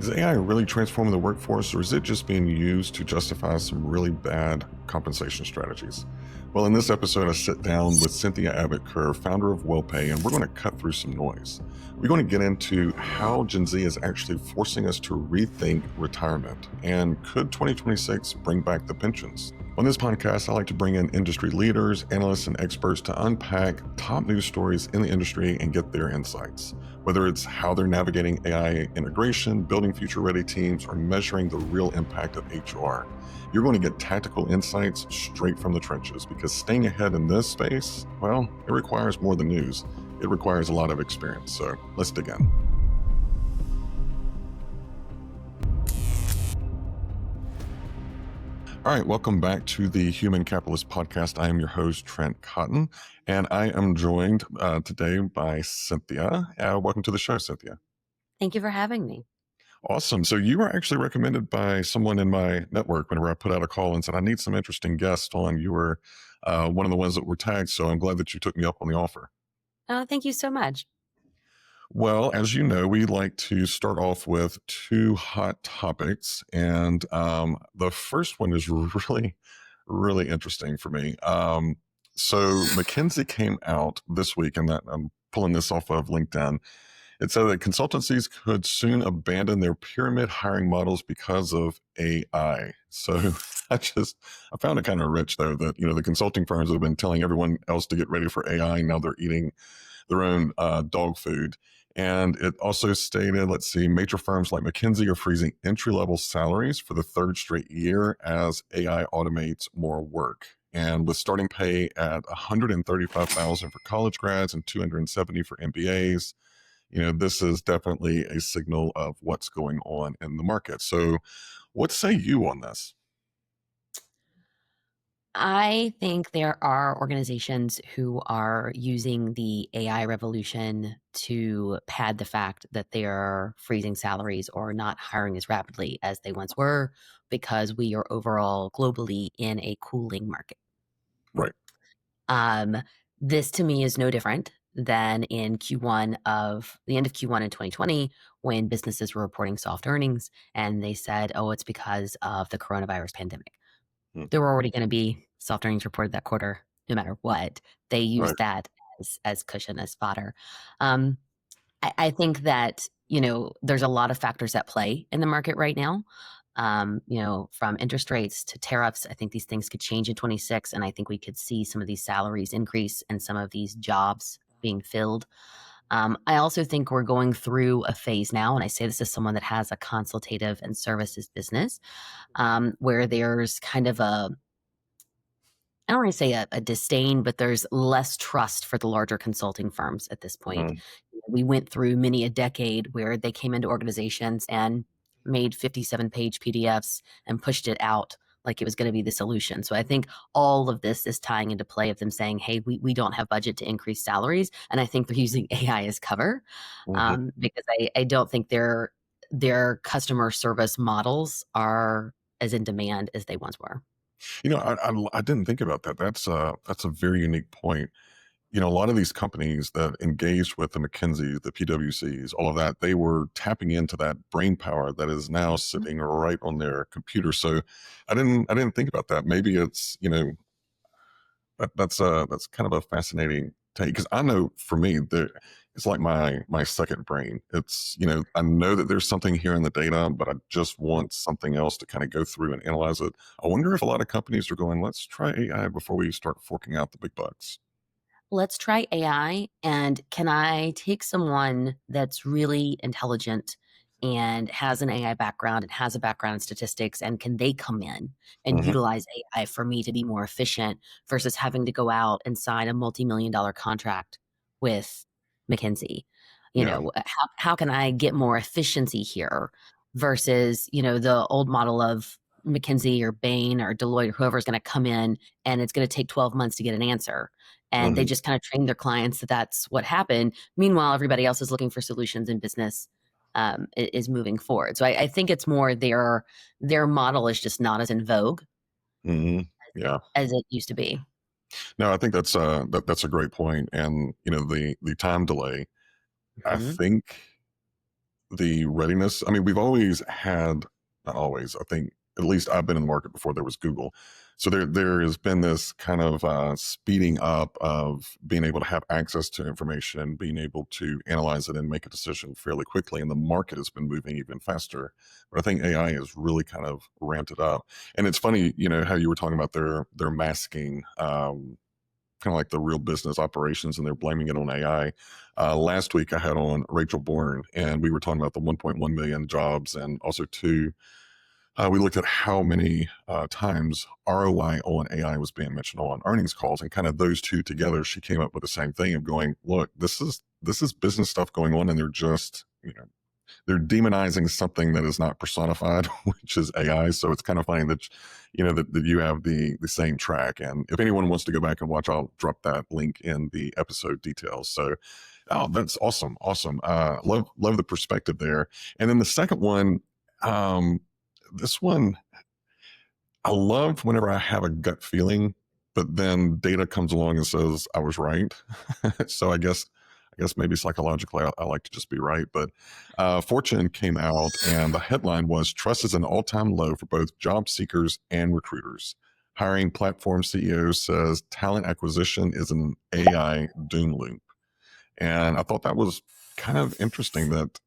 Is AI really transforming the workforce, or is it just being used to justify some really bad compensation strategies? Well, in this episode, I sit down with Cynthia Abbott Kerr, founder of Wellpay, and we're going to cut through some noise. We're going to get into how Gen Z is actually forcing us to rethink retirement, and could 2026 bring back the pensions? On this podcast, I like to bring in industry leaders, analysts, and experts to unpack top news stories in the industry and get their insights. Whether it's how they're navigating AI integration, building future-ready teams, or measuring the real impact of HR, you're going to get tactical insights straight from the trenches, because staying ahead in this space, well, it requires more than news. It requires a lot of experience. So let's dig in. All right, welcome back to the Human Capitalist Podcast. I am your host, Trent Cotton, and I am joined today by Cynthia. Welcome to the show, Cynthia. Thank you for having me. Awesome. So you were actually recommended by someone in my network whenever I put out a call and said, I need some interesting guests on. You were one of the ones that were tagged, so I'm glad that you took me up on the offer. Oh, thank you so much. Well, as you know, we like to start off with two hot topics. And the first one is really, really interesting for me. So McKinsey came out this week, and that I'm pulling this off of LinkedIn. It said that consultancies could soon abandon their pyramid hiring models because of AI. So I found it kind of rich, though, that, the consulting firms have been telling everyone else to get ready for AI. Now they're eating their own dog food. And it also stated, major firms like McKinsey are freezing entry-level salaries for the third straight year as AI automates more work. And with starting pay at $135,000 for college grads and $270 for MBAs, this is definitely a signal of what's going on in the market. So what say you on this? I think there are organizations who are using the AI revolution to pad the fact that they are freezing salaries or not hiring as rapidly as they once were, because we are overall globally in a cooling market. Right. This to me is no different than in the end of Q1 in 2020, when businesses were reporting soft earnings and they said, oh, it's because of the coronavirus pandemic. There were already going to be soft earnings reported that quarter, no matter what. They used that as cushion, as fodder. I think that, there's a lot of factors at play in the market right now. From interest rates to tariffs, I think these things could change in 26, and I think we could see some of these salaries increase and some of these jobs being filled. I also think we're going through a phase now, and I say this as someone that has a consultative and services business, where there's kind of I don't want to say a disdain, but there's less trust for the larger consulting firms at this point. We went through many a decade where they came into organizations and made 57-page PDFs and pushed it out like it was going to be the solution. So I think all of this is tying into play of them saying, hey, we don't have budget to increase salaries. And I think they're using AI as cover, because I don't think their customer service models are as in demand as they once were. I didn't think about that. That's a very unique point. A lot of these companies that engaged with the McKinsey, the PwCs, all of that, they were tapping into that brain power that is now sitting right on their computer. So I didn't think about that. Maybe it's, that's kind of a fascinating take, because I know for me that it's like my second brain. It's, I know that there's something here in the data, but I just want something else to kind of go through and analyze it. I wonder if a lot of companies are going, let's try AI before we start forking out the big bucks. Let's try AI. And can I take someone that's really intelligent and has an AI background and has a background in statistics, and can they come in and utilize AI for me to be more efficient versus having to go out and sign a multi-million-dollar contract with McKinsey? How can I get more efficiency here versus, the old model of McKinsey or Bain or Deloitte or whoever's going to come in and it's going to take 12 months to get an answer. And they just kind of train their clients that that's what happened. Meanwhile, everybody else is looking for solutions in business, is moving forward. So I think it's more their model is just not as in vogue as it used to be. No, I think that's a great point. And, the time delay, I think the readiness. I mean, we've always had, not always, I think at least I've been in the market before there was Google. So there has been this kind of speeding up of being able to have access to information, being able to analyze it and make a decision fairly quickly. And the market has been moving even faster. But I think AI has really kind of ramped it up. And it's funny, how you were talking about their masking, kind of like the real business operations, and they're blaming it on AI. Last week I had on Rachel Bourne, and we were talking about the 1.1 million jobs, and also too, we looked at how many times ROI on AI was being mentioned on earnings calls, and kind of those two together, she came up with the same thing of going, look, this is business stuff going on, and they're just they're demonizing something that is not personified, which is AI. So it's kind of funny that that you have the same track. And if anyone wants to go back and watch, I'll drop that link in the episode details. So, oh, that's awesome, awesome. Love the perspective there. And then the second one, this one, I love whenever I have a gut feeling, but then data comes along and says I was right. So I guess maybe psychologically I like to just be right. But Fortune came out and the headline was trust is an all-time low for both job seekers and recruiters. Hiring platform CEO says talent acquisition is an AI doom loop. And I thought that was kind of interesting that,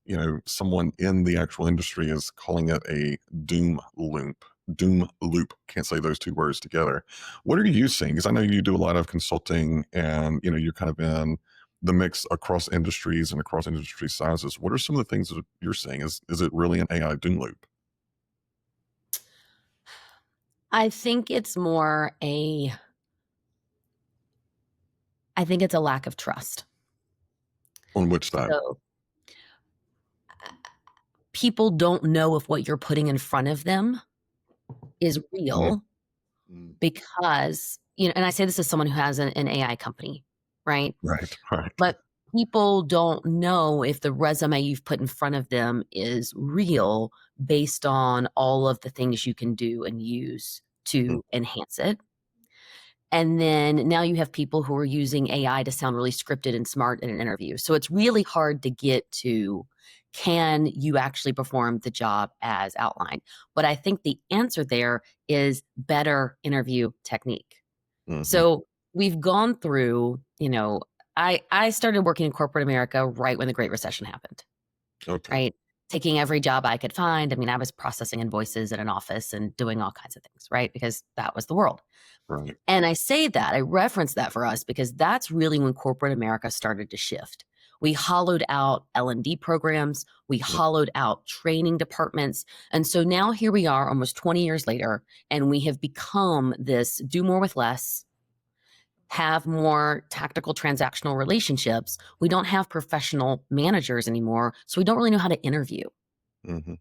someone in the actual industry is calling it a doom loop. Doom loop. Can't say those two words together. What are you seeing? Because I know you do a lot of consulting and, you're kind of in the mix across industries and across industry sizes. What are some of the things that you're seeing? Is it really an AI doom loop? I think it's more I think it's a lack of trust. On which side? So people don't know if what you're putting in front of them is Mm, real mm. because, and I say this as someone who has an AI company, right? Right, right. But people don't know if the resume you've put in front of them is real based on all of the things you can do and use Mm, to enhance it. And then now you have people who are using AI to sound really scripted and smart in an interview. So it's really hard to get to, can you actually perform the job as outlined? But I think the answer there is better interview technique. mhm. So we've gone through, I started working in corporate America right when the Great Recession happened, Okay. right? Taking every job I could find. I mean, I was processing invoices in an office and doing all kinds of things, right? Because that was the world. Right. And I say that, I reference that for us because that's really when corporate America started to shift. We hollowed out L&D programs, we Mm, hollowed out training departments. And so now here we are almost 20 years later, and we have become this do more with less, have more tactical transactional relationships. We don't have professional managers anymore, so we don't really know how to interview. mhm.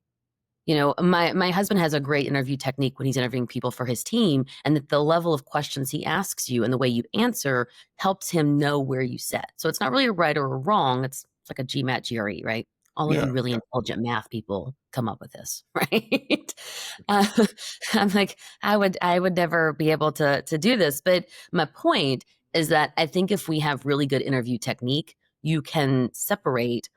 My husband has a great interview technique when he's interviewing people for his team, and that the level of questions he asks you and the way you answer helps him know where you sit. So it's not really a right or a wrong. It's like a GMAT GRE, right? All of Yeah, you really yeah. intelligent math people come up with this, right? uh, I'm like, I would never be able to do this. But my point is that I think if we have really good interview technique, you can separate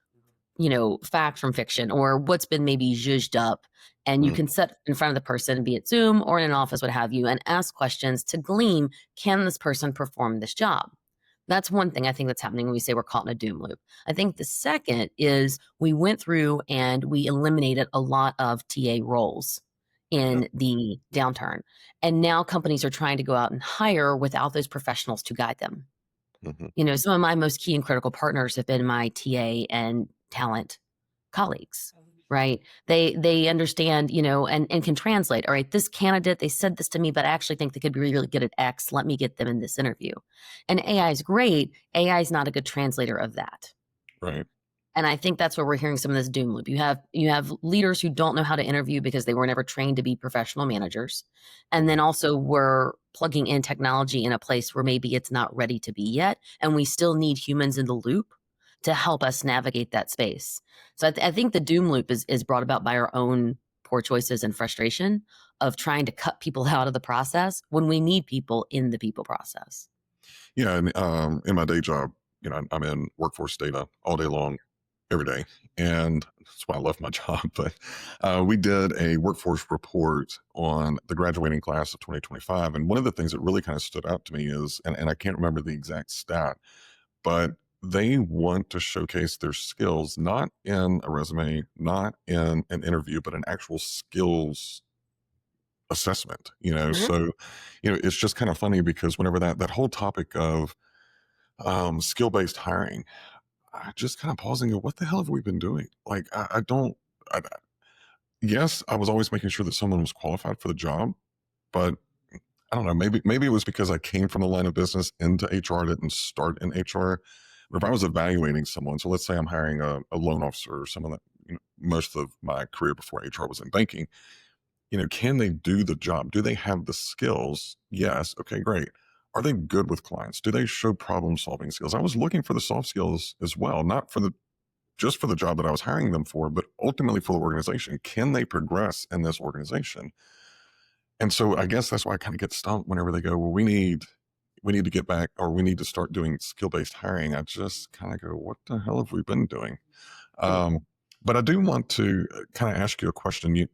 fact from fiction or what's been maybe zhuzhed up. And you Mm, can sit in front of the person, be it Zoom or in an office, what have you, and ask questions to glean, can this person perform this job? That's one thing I think that's happening when we say we're caught in a doom loop. I think the second is we went through and we eliminated a lot of TA roles yeah. in the downturn. And now companies are trying to go out and hire without those professionals to guide them. Mhm. Some of my most key and critical partners have been my TA and talent colleagues, right? They understand, and can translate. All right, this candidate, they said this to me, but I actually think they could be really good at X. Let me get them in this interview. And AI is great. AI is not a good translator of that. Right. And I think that's where we're hearing some of this doom loop. You have leaders who don't know how to interview because they were never trained to be professional managers. And then Mhm. also we're plugging in technology in a place where maybe it's not ready to be yet. And we still need humans in the loop to help us navigate that space. So I think the doom loop is brought about by our own poor choices and frustration of trying to cut people out of the process when we need people in the people process. Yeah, and in my day job, I'm in workforce data all day long. every day. And that's why I love my job. But we did a workforce report on the graduating class of 2025. And one of the things that really kind of stood out to me is, and I can't remember the exact stat, but they want to showcase their skills, not in a resume, not in an interview, but an actual skills assessment, Mhm. so it's just kind of funny because whenever that whole topic of skill-based hiring, I just kind of pause and go, what the hell have we been doing? Like, I don't, yes, I was always making sure that someone was qualified for the job, but I don't know, maybe it was because I came from the line of business into HR, didn't start in HR. But if I was evaluating someone, so let's say I'm hiring a loan officer or someone that, most of my career before HR was in banking, can they do the job? Do they have the skills? Yes. Okay, great. Are they good with clients? Do they show problem solving skills? I was looking for the soft skills as well, not for the just for the job that I was hiring them for, but ultimately for the organization. Can they progress in this organization? And so I guess that's why I kind of get stumped whenever they go, well, we need to get back, or we need to start doing skill-based hiring. I just kind of go, what the hell have we been doing? Mm. But I do want to kind of ask you a question.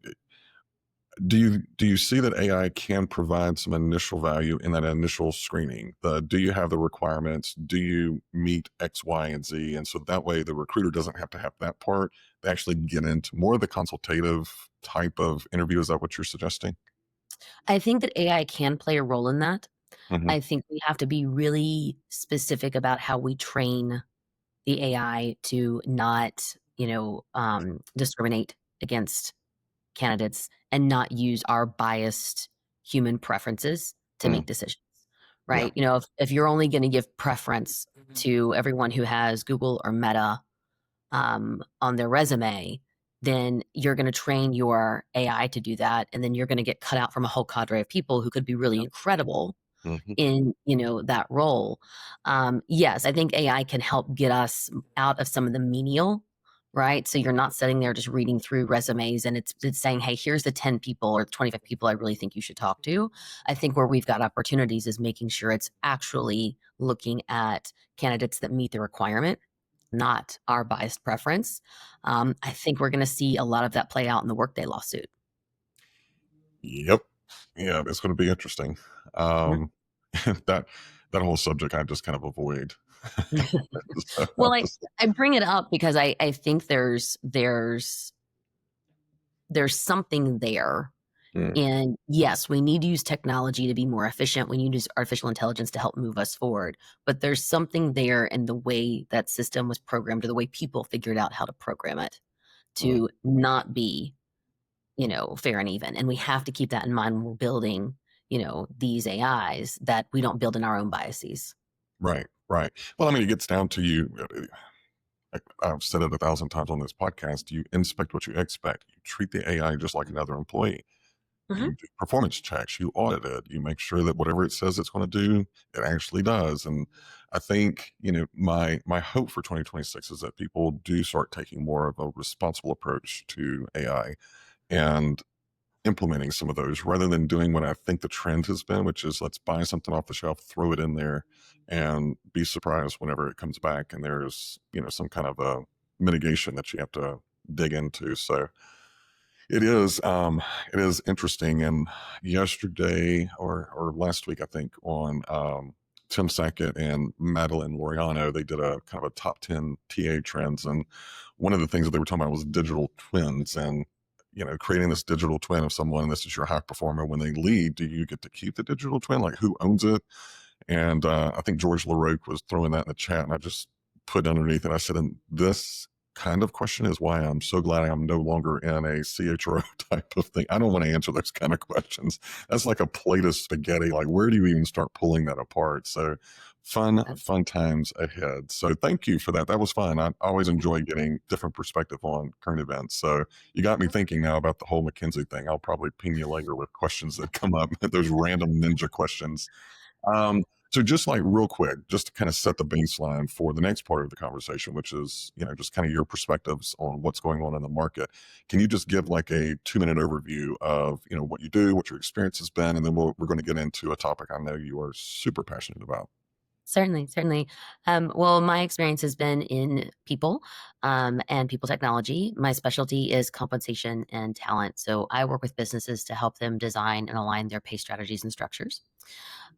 Do you see that AI can provide some initial value in that initial screening? Do you have the requirements? Do you meet X, Y, and Z? And so that way the recruiter doesn't have to have that part. They actually get into more of the consultative type of interview. Is that what you're suggesting? I think that AI can play a role in that. Hmm. I think we have to be really specific about how we train the AI to not, discriminate against candidates and not use our biased human preferences to Mm, make decisions, yeah. right? If you're only going to give preference to everyone who has Google or Meta on their resume, then you're going to train your AI to do that, and then you're going to get cut out from a whole cadre of people who could be really incredible Hmm. in that role. Yes, I think AI can help get us out of some of the menial, right? So you're not sitting there just reading through resumes and it's saying, hey, here's the 10 people or 25 people I really think you should talk to. I think where we've got opportunities is making sure it's actually looking at candidates that meet the requirement, not our biased preference. I think we're going to see a lot of that play out in the Workday lawsuit. Yep. Yeah, it's going to be interesting. Um, that that whole subject I just kind of avoid. So Well, I'll I just, I bring it up because I think there's something there. mm, And yes, we need to use technology to be more efficient. We need to use artificial intelligence to help move us forward. But there's something there in the way that system was programmed or the way people figured out how to program it mm. to not be, fair and even. And we have to keep that in mind when we're building, these AIs that we don't build in our own biases. Right, right. Well, I mean, it gets down to you. I've said it 1,000 times on this podcast. You inspect what you expect. You treat the AI just like another employee. Mhm. You do performance checks. You audit it. You make sure that whatever it says it's going to do, it actually does. And I think my hope for 2026 is that people do start taking more of a responsible approach to AI and implementing some of those rather than doing what I think the trend has been, which is let's buy something off the shelf, throw it in there, and be surprised whenever it comes back and there's some kind of a mitigation that you have to dig into. So it is interesting. And yesterday or last week, I think on Tim Sackett and Madeline Loriano, they did a kind of a top 10 TA trends. And one of the things that they were talking about was digital twins and creating this digital twin of someone. This is your high performer. When they leave, do you get to keep the digital twin? Like, who owns it? And I think George LaRoque was throwing that in the chat, and I just put underneath it, I said, and this kind of question is why I'm so glad I'm no longer in a CHRO type of thing. I don't want to answer those kind of questions. That's like a plate of spaghetti. Like, where do you even start pulling that apart? So fun times ahead. So thank you for that. That was fun. I always enjoy getting different perspective on current events. So you got me thinking now about the whole McKinsey thing. I'll probably ping you later with questions that come up, those random ninja questions. So just like real quick, just to kind of set the baseline for the next part of the conversation, which is, just kind of your perspectives on what's going on in the market. Can you just give like a 2-minute overview of, what you do, what your experience has been, and then we're going to get into a topic I know you are super passionate about. Certainly, certainly. Well, my experience has been in people and people technology. My specialty is compensation and talent. So I work with businesses to help them design and align their pay strategies and structures.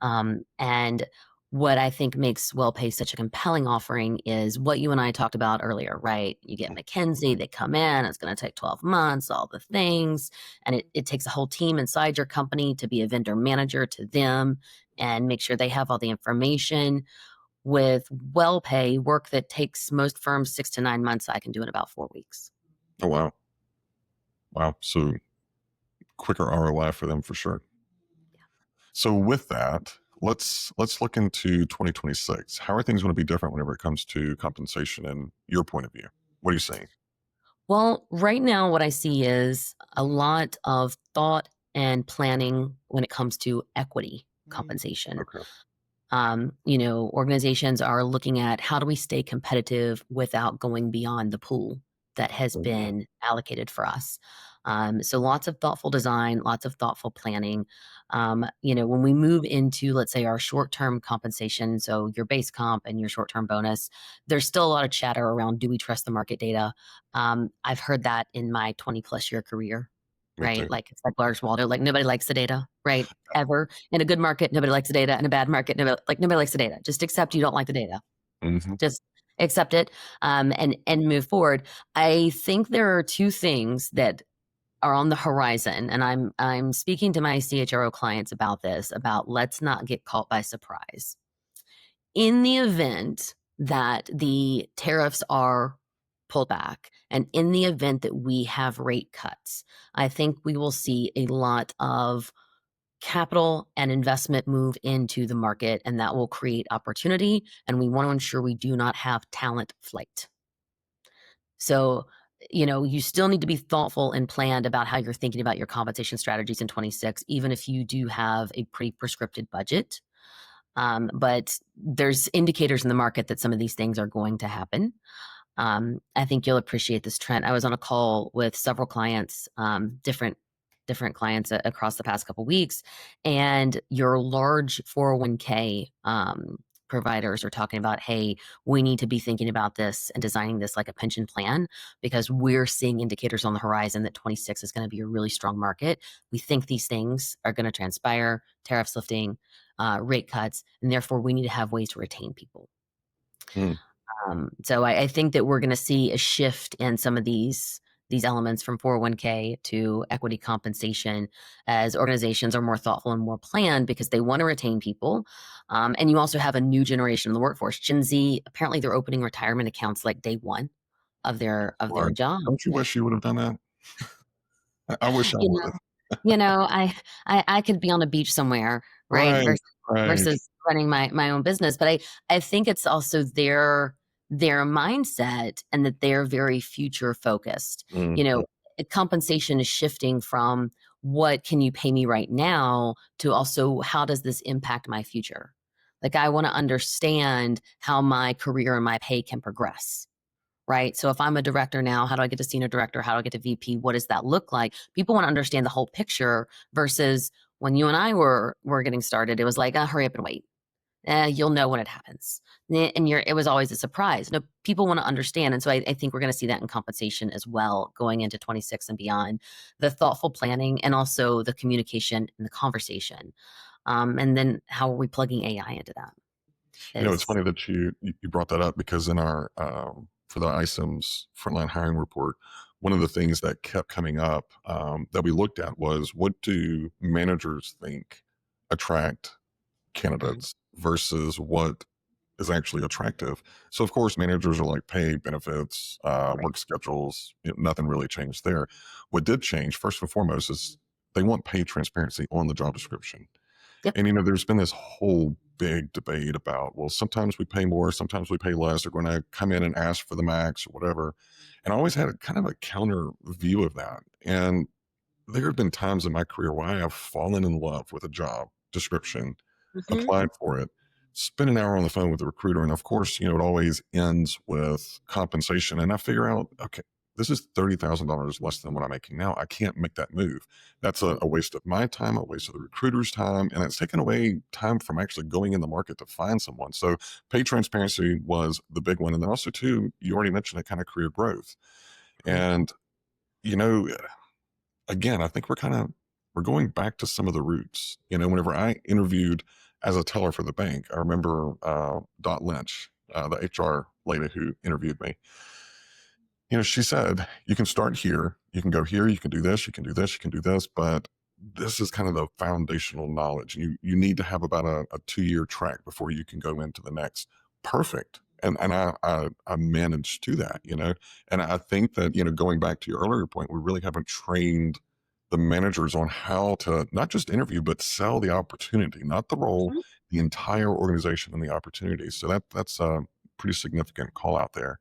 And what I think makes WellPay such a compelling offering is what you and I talked about earlier, right? You get McKinsey, they come in, it's going to take 12 months, all the things. And it takes a whole team inside your company to be a vendor manager to them and make sure they have all the information. With WellPay, work that takes most firms 6 to 9 months, I can do in about 4 weeks. Oh, wow. Wow. So quicker ROI for them for sure. So with that, let's look into 2026. How are things going to be different whenever it comes to compensation and your point of view? What are you saying? Well, right now, what I see is a lot of thought and planning when it comes to equity compensation. Okay. Organizations are looking at how do we stay competitive without going beyond the pool that has been allocated for us. So lots of thoughtful design, lots of thoughtful planning. When we move into, let's say, our short-term compensation, so your base comp and your short-term bonus, there's still a lot of chatter around, do we trust the market data? I've heard that in my 20 plus year career, Me right? too. Like it's like Lars Waldo, like nobody likes the data, right? Ever. In a good market, nobody likes the data. In a bad market, nobody likes the data. Just accept you don't like the data. Hmm. Just accept it, and move forward. I think there are two things that are on the horizon, and I'm speaking to my CHRO clients about this, about let's not get caught by surprise. In the event that the tariffs are pulled back, and in the event that we have rate cuts, I think we will see a lot of capital and investment move into the market, and that will create opportunity. And we want to ensure we do not have talent flight. So, you still need to be thoughtful and planned about how you're thinking about your compensation strategies in 26, even if you do have a pretty prescripted budget. But there's indicators in the market that some of these things are going to happen. I think you'll appreciate this, Trent. I was on a call with several clients, different clients across the past couple weeks, and your large 401k providers are talking about, hey, we need to be thinking about this and designing this like a pension plan because we're seeing indicators on the horizon that 26 is going to be a really strong market. We think these things are going to transpire, tariffs lifting, rate cuts, and therefore we need to have ways to retain people. Mm. So I think that we're going to see a shift in some of these elements from 401k to equity compensation as organizations are more thoughtful and more planned because they want to retain people. And you also have a new generation in the workforce. Gen Z, apparently they're opening retirement accounts like day one of their Lord, job. don't you wish you would have done that? I wish I You would know, have. I could be on a beach somewhere, right? Right, right. Versus running my own business. But I think it's also their mindset and that they're very future focused. Mm. Compensation is shifting from what can you pay me right now to also how does this impact my future? Like I want to understand how my career and my pay can progress, right? So if I'm a director now, how do I get to senior director? How do I get to VP? What does that look like? People want to understand the whole picture versus when you and I were getting started, it was like, hurry up and wait. You'll know when it happens. And it was always a surprise. No, people want to understand. And so I think we're going to see that in compensation as well going into 26 and beyond. The thoughtful planning and also the communication and the conversation. And then how are we plugging AI into that? It's Is funny that you brought that up because in our for the ISIMS frontline hiring report, one of the things that kept coming up that we looked at was what do managers think attract Mhm. candidates versus what is actually attractive. So of course, managers are like pay, benefits, Right. work schedules. Nothing really changed there. What did change, first and foremost, is they want pay transparency on the job description. Yep. And there's been this whole big debate about, well, sometimes we pay more, sometimes we pay less. They're going to come in and ask for the max or whatever. And I always had a kind of a counter view of that. And there have been times in my career where I have fallen in love with a job description, Mhm. applied for it, spent an hour on the phone with the recruiter. And of course, it always ends with compensation. And I figure out, okay, this is $30,000 less than what I'm making now. I can't make that move. That's Right. a waste of my time, a waste of the recruiter's time, and it's taken away time from actually going in the market to find someone. So pay transparency was the big one. And then also too, you already mentioned it, kind of career growth. Right. And, you know, again, I think we're going back to some of the roots. Whenever I interviewed as a teller for the bank, I remember Dot Lynch, the HR lady who interviewed me. She said, you can start here, you can go here, you can do this, you can do this, you can do this, but this is kind of the foundational knowledge. You need to have about a 2-year track before you can go into the next. Perfect. And I managed to that. And I think that, going back to your earlier point, we really haven't trained the managers on how to not just interview, but sell the opportunity, not the role, Mhm. the entire organization and the opportunity. So that's a pretty significant call out there.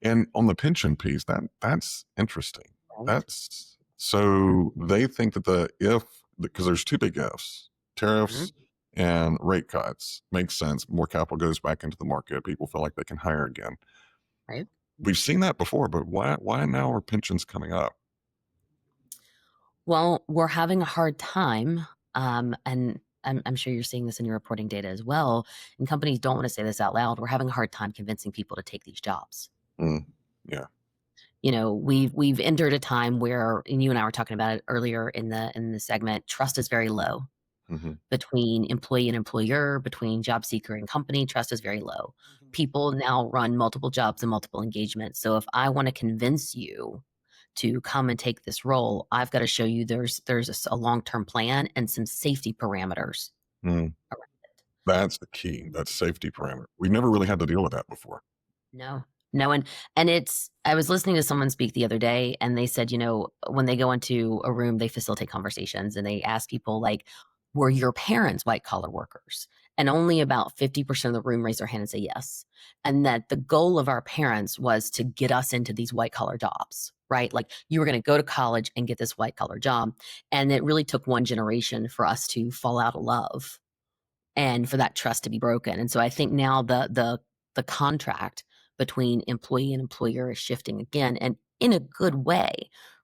And on the pension piece, that's interesting. Right. That's so they think that because there's two big ifs, Mhm. tariffs and rate cuts makes sense. More capital goes back into the market. People feel like they can hire again. Right. We've seen that before, but why now are pensions coming up? Well, we're having a hard time, and I'm sure you're seeing this in your reporting data as well. And companies don't want to say this out loud. We're having a hard time convincing people to take these jobs. Mm, yeah. We've entered a time where, and you and I were talking about it earlier in the segment. Trust is very low Hmm. between employee and employer, between job seeker and company. Trust is very low. People now run multiple jobs and multiple engagements. So if I want to convince you to come and take this role, I've got to show you there's a long-term plan and some safety parameters Mm, around it. that's the key. That's safety parameter. We've never really had to deal with that before. No. No, and it's I was listening to someone speak the other day, and they said, when they go into a room, they facilitate conversations, and they ask people like, "Were your parents white collar workers?" And only about 50% of the room raise their hand and say yes. And that the goal of our parents was to get us into these white collar jobs, right? Like you were going to go to college and get this white collar job. And it really took one generation for us to fall out of love and for that trust to be broken. And so I think now the contract between employee and employer is shifting again, and in a good way,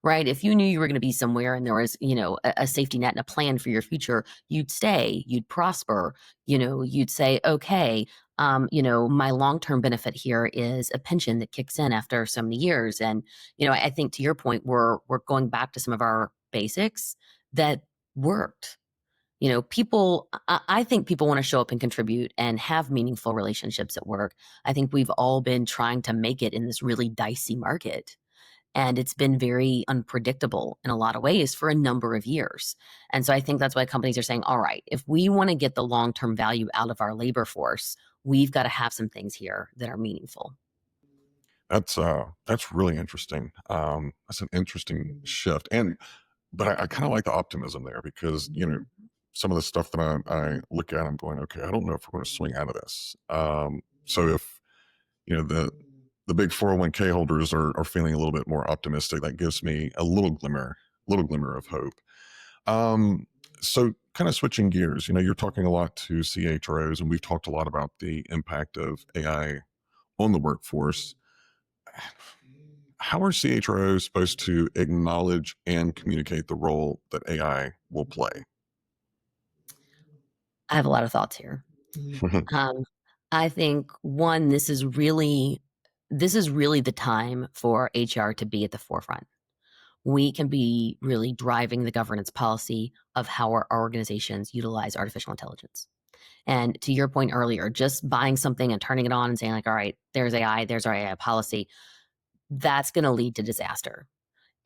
right? If you knew you were going to be somewhere and there was, a safety net and a plan for your future, you'd stay, you'd prosper, you'd say, okay, my long-term benefit here is a pension that kicks in after so many years. And, I think to your point, we're going back to some of our basics that worked. I think people want to show up and contribute and have meaningful relationships at work. I think we've all been trying to make it in this really dicey market. And it's been very unpredictable in a lot of ways for a number of years. And so I think that's why companies are saying, all right, if we want to get the long term value out of our labor force, we've got to have some things here that are meaningful. That's really interesting. That's an interesting shift. But I kind of like the optimism there because some of the stuff that I look at, I'm going, okay, I don't know if we're going to swing out of this. So if the big 401k holders are feeling a little bit more optimistic, that gives me a little glimmer of hope. Um, so kind of switching gears, you're talking a lot to CHROs, and we've talked a lot about the impact of AI on the workforce. How are CHROs supposed to acknowledge and communicate the role that AI will play? I have a lot of thoughts here. Um, I think one, this is really the time for HR to be at the forefront. We can be really driving the governance policy of how our organizations utilize artificial intelligence. And to your point earlier, just buying something and turning it on and saying like, all right, there's AI, there's our AI policy, that's going to lead to disaster.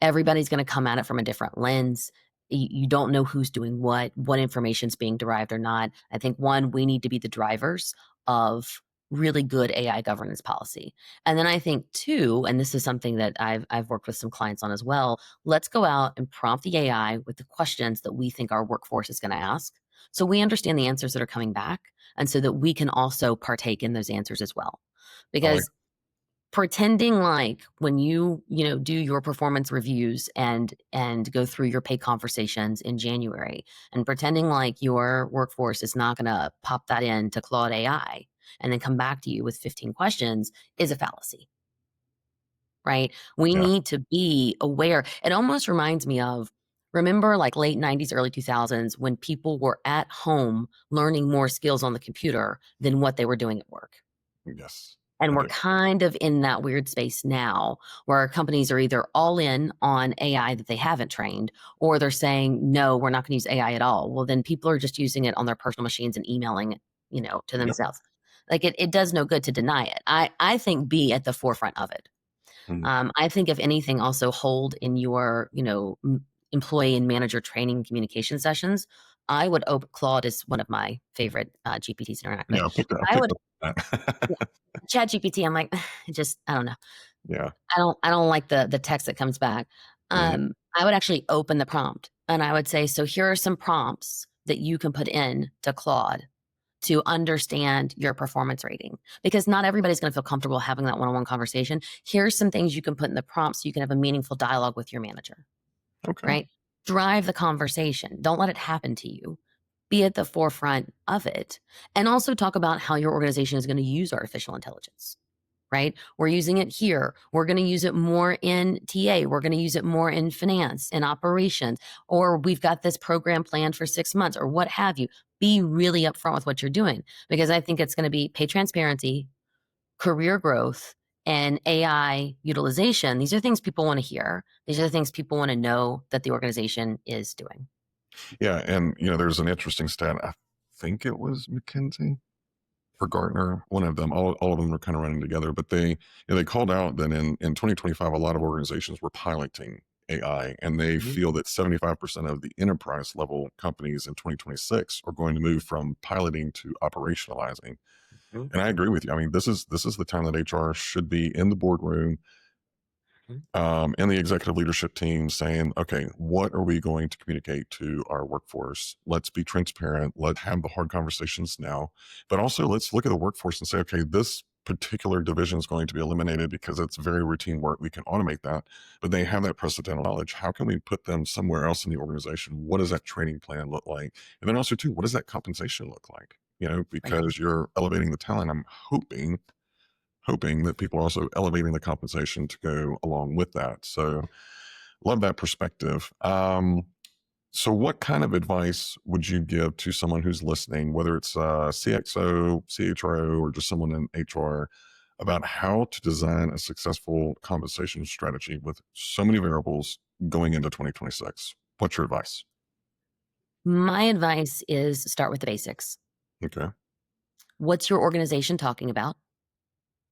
Everybody's going to come at it from a different lens. You don't know who's doing what information's being derived or not. I think one, we need to be the drivers of really good AI governance policy. And then I think two, and this is something that I've worked with some clients on as well, let's go out and prompt the AI with the questions that we think our workforce is going to ask. So we understand the answers that are coming back and so that we can also partake in those answers as well. I like Because pretending like when you do your performance reviews and go through your pay conversations in January and pretending like your workforce is not going to pop that into Claude AI and then come back to you with 15 questions is a fallacy. right? We Yeah. need to be aware. It almost reminds me of, remember like late 90s, early 2000s when people were at home learning more skills on the computer than what they were doing at work. Yes. And I we're do. kind of in that weird space now where companies are either all in on AI that they haven't trained, or they're saying, no, we're not going to use AI at all. Well, then people are just using it on their personal machines and emailing it, to Yep. themselves. Like it does no good to deny it. I think be at the forefront of it. Mhm. I think if anything, also hold in your, employee and manager training communication sessions. I would open Claude is one of my favorite GPTs to interact with. Yeah, I I picked would, up on yeah, that. Chat GPT. I'm like, just I don't know. Yeah. I don't like the text that comes back. Mhm. I would actually open the prompt and I would say, so here are some prompts that you can put in to Claude to understand your performance rating because not everybody's going to feel comfortable having that one-on-one conversation. Here's some things you can put in the prompt so you can have a meaningful dialogue with your manager, Okay. right? Drive the conversation. Don't let it happen to you. Be at the forefront of it. And also talk about how your organization is going to use artificial intelligence, right? We're using it here. We're going to use it more in TA. We're going to use it more in finance and operations, or we've got this program planned for 6 months or what have you. Be really upfront with what you're doing because I think it's going to be pay transparency, career growth, and AI utilization. These are things people want to hear. These are the things people want to know that the organization is doing. Yeah, and, there's an interesting stat. I think it was McKinsey or Gartner, one of them. All of them are kind of running together, but they called out that in 2025, a lot of organizations were piloting AI, and they Mhm, feel that 75% of the enterprise level companies in 2026 are going to move from piloting to operationalizing. mhm, And I agree with you. I mean, this is the time that HR should be in the boardroom, mhm. and the executive leadership team saying, okay, what are we going to communicate to our workforce? Let's be transparent. Let's have the hard conversations now. But also, let's look at the workforce and say, okay, this particular division is going to be eliminated because it's very routine work. We can automate that, but they have that precedental knowledge. How can we put them somewhere else in the organization? What does that training plan look like? And then also, too, what does that compensation look like? Right. Because you're elevating the talent. I'm hoping that people are also elevating the compensation to go along with that. So, love that perspective. So, what kind of advice would you give to someone who's listening, whether it's a CXO, CHRO, or just someone in HR, about how to design a successful compensation strategy with so many variables going into 2026? What's your advice? My advice is start with the basics. Okay. What's your organization talking about?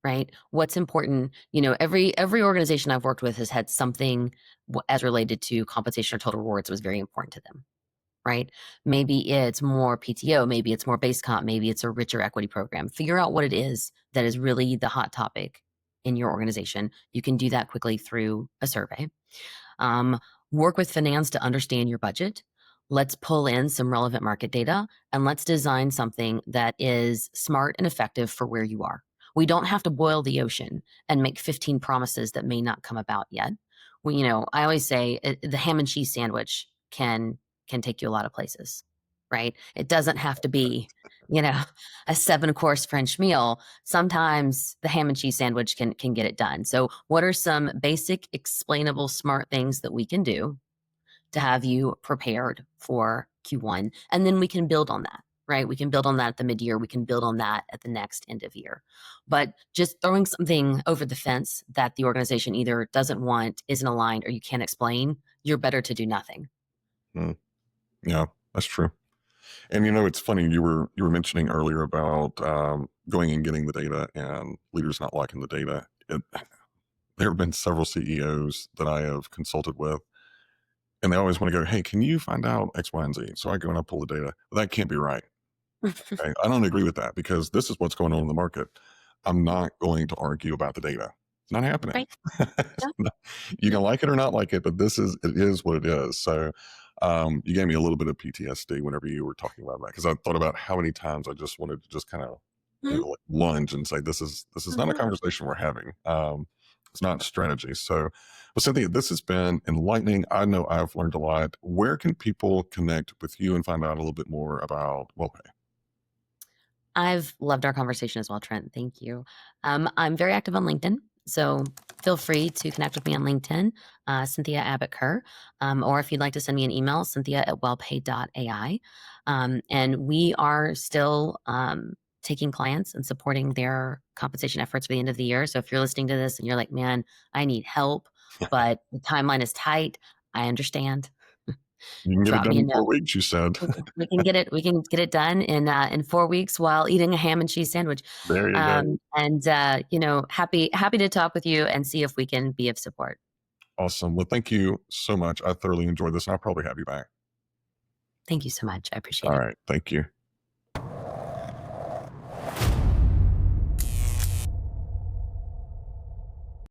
Right? What's important? Every organization I've worked with has had something as related to compensation or total rewards was very important to them. Right? Maybe it's more PTO, maybe it's more base comp, maybe it's a richer equity program. Figure out what it is that is really the hot topic in your organization. You can do that quickly through a survey. Um, Work with finance to understand your budget. Let's pull in some relevant market data and let's design something that is smart and effective for where you are. We don't have to boil the ocean and make 15 promises that may not come about yet. I always say the ham and cheese sandwich can take you a lot of places, right? It doesn't have to be, you know, a 7-course French meal. Sometimes the ham and cheese sandwich can get it done. So, what are some basic, explainable, smart things that we can do to have you prepared for Q1? And then we can build on that, right? We can build on that at the mid-year. We can build on that at the next end of year. But just throwing something over the fence that the organization either doesn't want, isn't aligned, or you can't explain, you're better to do nothing. Mm, yeah, that's true. And it's funny, you were mentioning earlier about going and getting the data and leaders not liking the data. There have been several CEOs that I have consulted with, and they always want to go, "Hey, can you find out X, Y, and Z?" So I go and I pull the data. That can't be right. Okay? I don't agree with that because this is what's going on in the market. I'm not going to argue about the data. It's not happening. Right. Yeah. You Yeah. can like it or not like it, but it is what it is. So you gave me a little bit of PTSD whenever you were talking about that because I thought about how many times I just wanted to just kind of Mhm. like lunge and say this is not a Mhm. conversation we're having. It's not strategy. So, well, Cynthia, this has been enlightening. I know I've learned a lot. Where can people connect with you and find out a little bit more about Wellpay? I've loved our conversation as well, Trent. Thank you. I'm very active on LinkedIn. So feel free to connect with me on LinkedIn, Cynthia Abbott Kerr, or if you'd like to send me an email, Cynthia@Wellpay.ai. And we are still taking clients and supporting their compensation efforts for the end of the year. So if you're listening to this and you're like, man, I need help, but the timeline is tight, I understand. You can get it Drop done me a in note. 4 weeks, you said. We can get it. We can get it done in 4 weeks while eating a ham and cheese sandwich. There you go. And happy to talk with you and see if we can be of support. Awesome. Well, thank you so much. I thoroughly enjoyed this. I'll probably have you back. Thank you so much. I appreciate All it. right. Thank you.